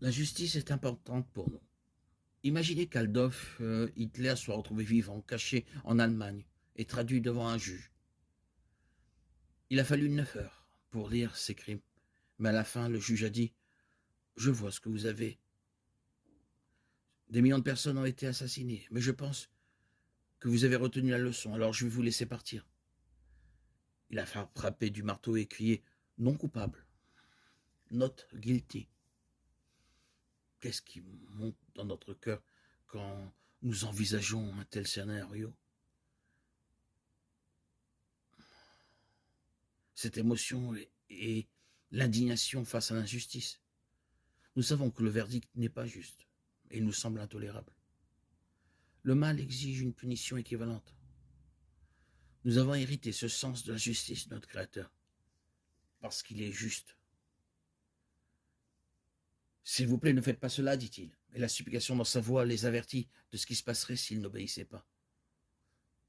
La justice est importante pour nous. Imaginez qu'Adolf Hitler soit retrouvé vivant, caché en Allemagne et traduit devant un juge. Il a fallu 9 heures pour lire ses crimes. Mais à la fin, le juge a dit « Je vois ce que vous avez. Des millions de personnes ont été assassinées, mais je pense que vous avez retenu la leçon, alors je vais vous laisser partir. » Il a frappé du marteau et crié « Non coupable, not guilty ». Qu'est-ce qui monte dans notre cœur quand nous envisageons un tel scénario? Cette émotion et l'indignation face à l'injustice. Nous savons que le verdict n'est pas juste et il nous semble intolérable. Le mal exige une punition équivalente. Nous avons hérité ce sens de la justice de notre Créateur parce qu'il est juste. S'il vous plaît, ne faites pas cela, dit-il. Et la supplication dans sa voix les avertit de ce qui se passerait s'ils n'obéissaient pas.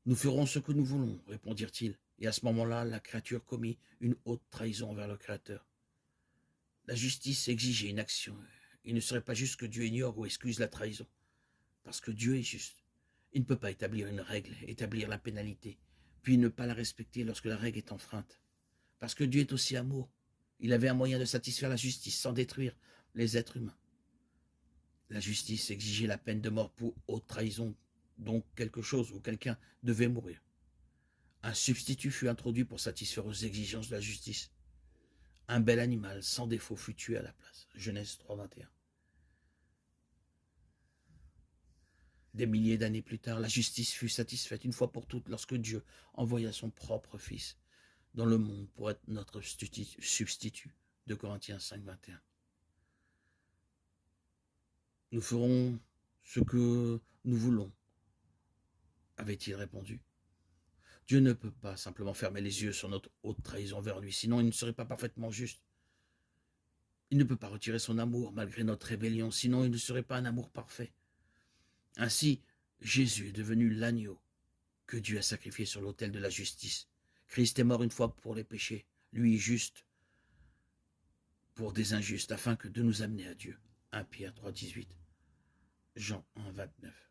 Nous ferons ce que nous voulons, répondirent-ils. Et à ce moment-là, la créature commit une haute trahison envers le Créateur. La justice exigeait une action. Il ne serait pas juste que Dieu ignore ou excuse la trahison, parce que Dieu est juste. Il ne peut pas établir une règle, établir la pénalité, puis ne pas la respecter lorsque la règle est enfreinte. Parce que Dieu est aussi amour. Il avait un moyen de satisfaire la justice sans détruire les êtres humains. La justice exigeait la peine de mort pour haute trahison, donc quelque chose ou quelqu'un devait mourir. Un substitut fut introduit pour satisfaire aux exigences de la justice. Un bel animal sans défaut fut tué à la place. Genèse 3, 21. Des milliers d'années plus tard, la justice fut satisfaite une fois pour toutes lorsque Dieu envoya son propre Fils dans le monde pour être notre substitut. 2 Corinthiens 5, 21. Nous ferons ce que nous voulons, avait-il répondu. Dieu ne peut pas simplement fermer les yeux sur notre haute trahison vers lui, sinon il ne serait pas parfaitement juste. Il ne peut pas retirer son amour malgré notre rébellion, sinon il ne serait pas un amour parfait. Ainsi, Jésus est devenu l'agneau que Dieu a sacrifié sur l'autel de la justice. Christ est mort une fois pour les péchés, lui juste pour des injustes, afin que de nous amener à Dieu. 1 Pierre 3, 18, Jean 1, 29.